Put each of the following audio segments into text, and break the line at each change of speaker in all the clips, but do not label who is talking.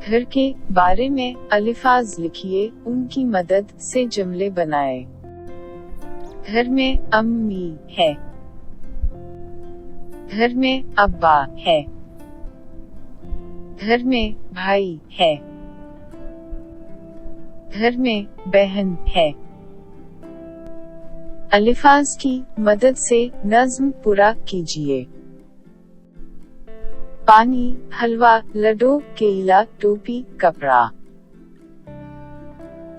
घर के बारे में अल्फाज लिखिए, उनकी मदद से जुमले बनाए। घर में अम्मी है। घर में अब्बा है। घर में भाई है। घर में बहन है। अल्फाज की मदद से नज़्म पूरा कीजिए। पानी, हलवा, लड्डू, केला, टोपी, कपड़ा।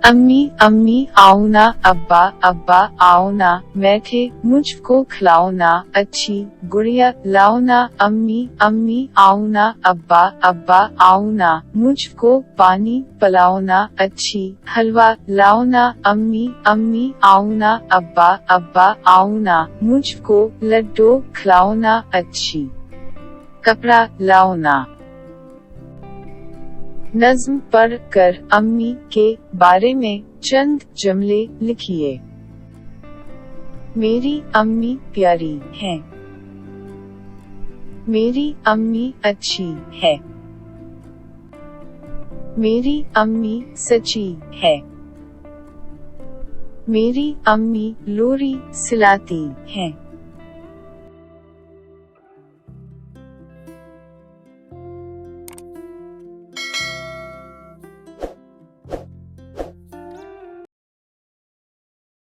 अम्मी अम्मी आओ ना, अब्बा अब्बा आओ ना, बैठे मुझको खिलाओ ना, अच्छी गुड़िया लाओ ना, अम्मी अम्मी आओ ना, अब्बा अब्बा आओ ना, मुझको पानी पिलाओ ना, अच्छी हलवा लाओ ना, अम्मी अम्मी आओ ना, अब्बा अब्बा आओ ना, मुझको लड्डू खिलाओ ना, अच्छी कपड़ा लाओ ना। नज़्म पढ़ कर अम्मी के बारे में चंद जुमले लिखिए। मेरी अम्मी प्यारी है। मेरी अम्मी अच्छी है। मेरी अम्मी सच्ची है। मेरी अम्मी लोरी सिलाती है।